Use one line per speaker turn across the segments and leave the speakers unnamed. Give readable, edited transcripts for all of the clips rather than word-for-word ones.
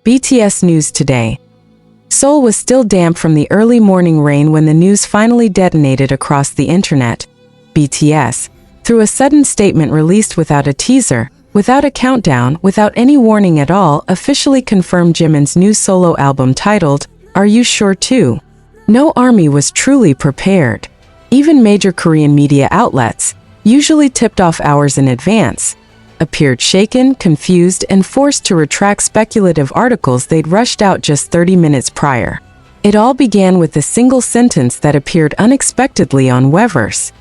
BTS news today. Seoul was still damp from the early morning rain when the news finally detonated across the internet. BTS, through a sudden statement released without a teaser, without a countdown, without any warning at all, officially confirmed Jimin's new solo album titled, Are You Sure Too? No ARMY was truly prepared. Even major Korean media outlets, usually tipped off hours in advance, appeared shaken, confused, and forced to retract speculative articles they'd rushed out just 30 minutes prior. It all began with a single sentence that appeared unexpectedly on Weverse.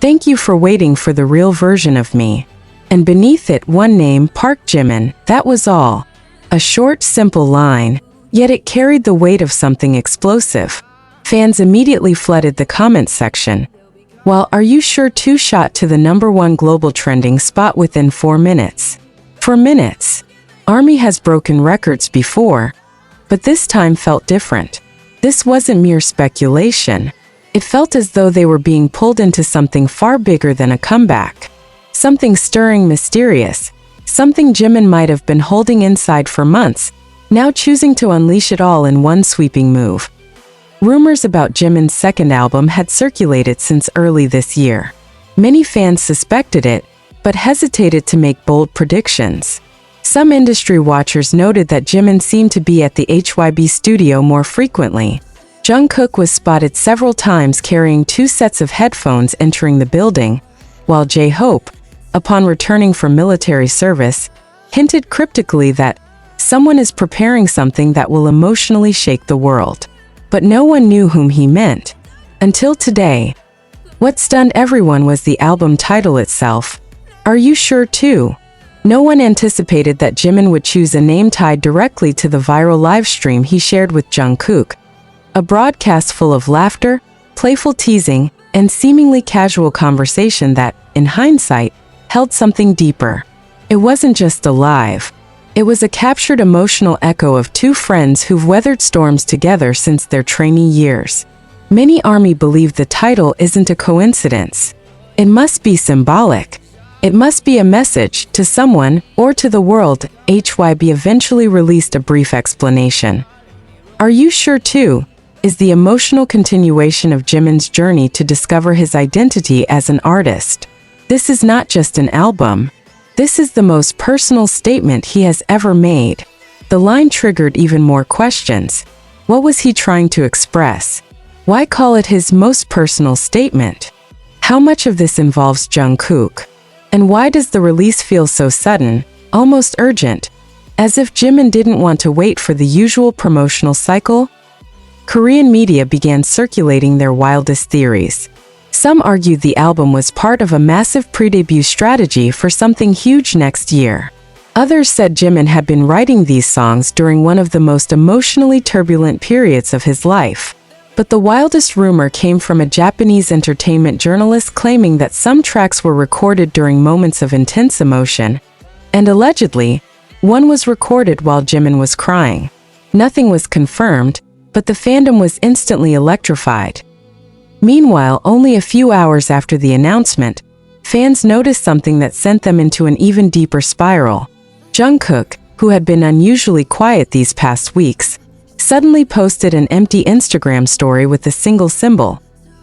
"Thank you for waiting for the real version of me." And beneath it, one name, Park Jimin, that was all. A short, simple line, yet it carried the weight of something explosive. Fans immediately flooded the comments section, while Are You Sure Too shot to the #1 global trending spot within 4 minutes. For minutes. ARMY has broken records before, but this time felt different. This wasn't mere speculation. It felt as though they were being pulled into something far bigger than a comeback. Something stirring, mysterious. Something Jimin might have been holding inside for months, now choosing to unleash it all in one sweeping move. Rumors about Jimin's second album had circulated since early this year. Many fans suspected it, but hesitated to make bold predictions. Some industry watchers noted that Jimin seemed to be at the HYB studio more frequently. Jungkook was spotted several times carrying 2 sets of headphones entering the building, while J-Hope, upon returning from military service, hinted cryptically that someone is preparing something that will emotionally shake the world. But no one knew whom he meant. Until today. What stunned everyone was the album title itself. Are You Sure Too? No one anticipated that Jimin would choose a name tied directly to the viral livestream he shared with Jungkook. A broadcast full of laughter, playful teasing, and seemingly casual conversation that, in hindsight, held something deeper. It wasn't just a live. It was a captured emotional echo of 2 friends who've weathered storms together since their trainee years. Many ARMY believe the title isn't a coincidence. It must be symbolic. It must be a message to someone or to the world. HYB eventually released a brief explanation. Are You Sure Too? Is the emotional continuation of Jimin's journey to discover his identity as an artist. This is not just an album. This is the most personal statement he has ever made. The line triggered even more questions. What was he trying to express? Why call it his most personal statement? How much of this involves Jungkook? And why does the release feel so sudden, almost urgent, as if Jimin didn't want to wait for the usual promotional cycle? Korean media began circulating their wildest theories. Some argued the album was part of a massive pre-debut strategy for something huge next year. Others said Jimin had been writing these songs during one of the most emotionally turbulent periods of his life. But the wildest rumor came from a Japanese entertainment journalist claiming that some tracks were recorded during moments of intense emotion, and allegedly, one was recorded while Jimin was crying. Nothing was confirmed, but the fandom was instantly electrified. Meanwhile, only a few hours after the announcement, fans noticed something that sent them into an even deeper spiral. Jungkook, who had been unusually quiet these past weeks, suddenly posted an empty Instagram story with a single symbol,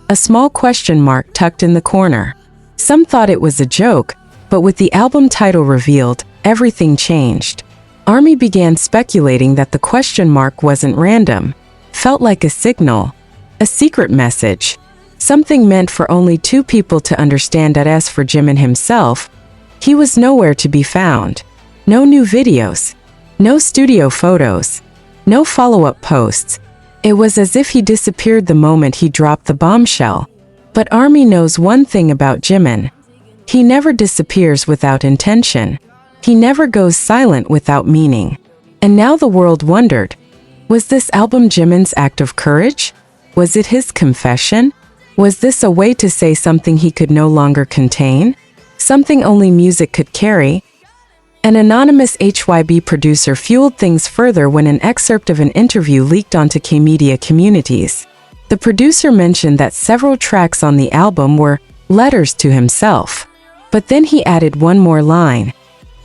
a small question mark tucked in the corner. Some thought it was a joke, but with the album title revealed, everything changed. ARMY began speculating that the question mark wasn't random, felt like a signal, a secret message. Something meant for only 2 people to understand. As for Jimin himself, he was nowhere to be found. No new videos, no studio photos, no follow-up posts. It was as if he disappeared the moment he dropped the bombshell. But ARMY knows one thing about Jimin. He never disappears without intention. He never goes silent without meaning. And now the world wondered, was this album Jimin's act of courage? Was it his confession? Was this a way to say something he could no longer contain? Something only music could carry? An anonymous HYB producer fueled things further when an excerpt of an interview leaked onto K-media communities. The producer mentioned that several tracks on the album were letters to himself. But then he added one more line.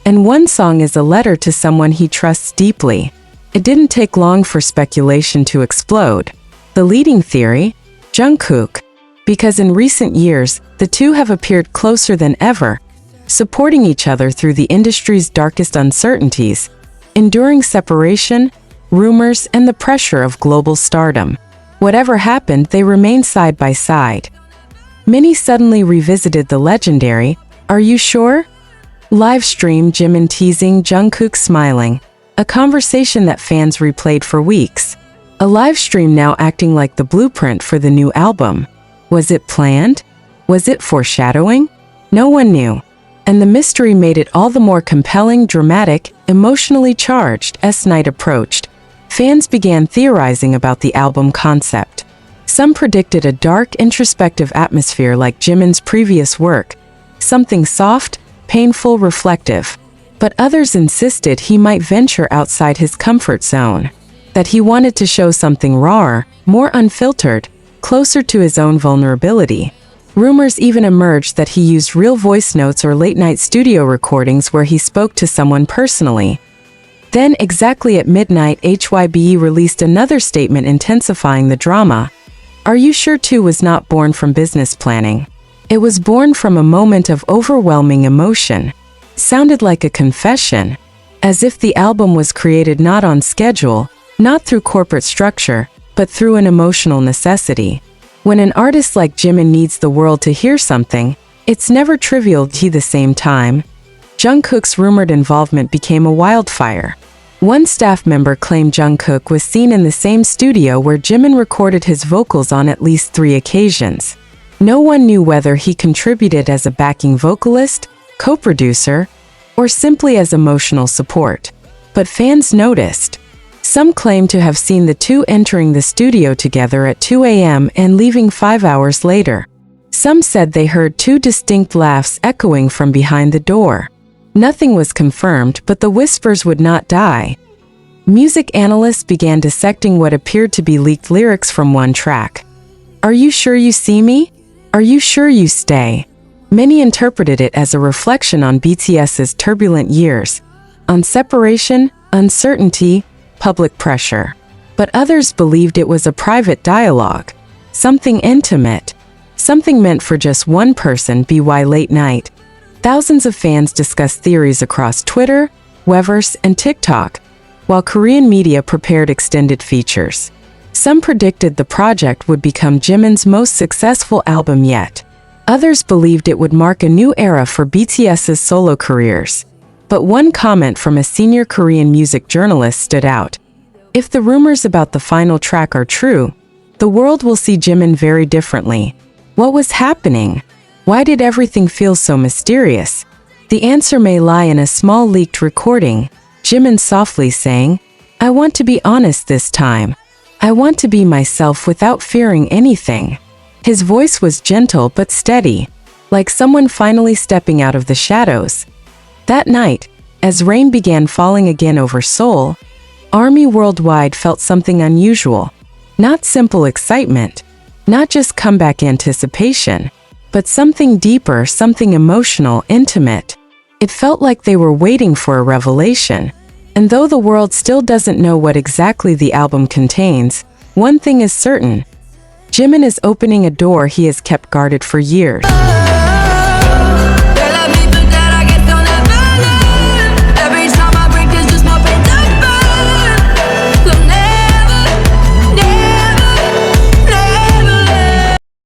And one song is a letter to someone he trusts deeply. It didn't take long for speculation to explode. The leading theory? Jungkook. Because in recent years, the two have appeared closer than ever, supporting each other through the industry's darkest uncertainties, enduring separation, rumors, and the pressure of global stardom. Whatever happened, they remained side by side. Many suddenly revisited the legendary, "Are you sure?" live stream, Jimin teasing, Jungkook smiling. A conversation that fans replayed for weeks. A live stream now acting like the blueprint for the new album. Was it planned? Was it foreshadowing? No one knew. And the mystery made it all the more compelling, dramatic, emotionally charged as night approached. Fans began theorizing about the album concept. Some predicted a dark, introspective atmosphere like Jimin's previous work, something soft, painful, reflective. But others insisted he might venture outside his comfort zone, that he wanted to show something rawer, more unfiltered, closer to his own vulnerability. Rumors even emerged that he used real voice notes or late-night studio recordings where he spoke to someone personally. Then, exactly at midnight, HYBE released another statement intensifying the drama. Are You Sure 2 was not born from business planning. It was born from a moment of overwhelming emotion. Sounded like a confession, as if the album was created not on schedule, not through corporate structure, but through an emotional necessity. When an artist like Jimin needs the world to hear something, it's never trivial at the same time. Jungkook's rumored involvement became a wildfire. One staff member claimed Jungkook was seen in the same studio where Jimin recorded his vocals on at least 3 occasions. No one knew whether he contributed as a backing vocalist, co-producer, or simply as emotional support. But fans noticed. Some claim to have seen the two entering the studio together at 2 a.m. and leaving 5 hours later. Some said they heard 2 distinct laughs echoing from behind the door. Nothing was confirmed, but the whispers would not die. Music analysts began dissecting what appeared to be leaked lyrics from one track. Are you sure you see me? Are you sure you stay? Many interpreted it as a reflection on BTS's turbulent years, on separation, uncertainty, public pressure. But others believed it was a private dialogue, something intimate, something meant for just one person. By late night, thousands of fans discussed theories across Twitter, Weverse, and TikTok, while Korean media prepared extended features. Some predicted the project would become Jimin's most successful album yet. Others believed it would mark a new era for BTS's solo careers. But one comment from a senior Korean music journalist stood out. If the rumors about the final track are true, the world will see Jimin very differently. What was happening? Why did everything feel so mysterious? The answer may lie in a small leaked recording, Jimin softly saying, "I want to be honest this time. I want to be myself without fearing anything." His voice was gentle but steady, like someone finally stepping out of the shadows. That night, as rain began falling again over Seoul, ARMY worldwide felt something unusual. Not simple excitement, not just comeback anticipation, but something deeper, something emotional, intimate. It felt like they were waiting for a revelation. And though the world still doesn't know what exactly the album contains, one thing is certain. Jimin is opening a door he has kept guarded for years.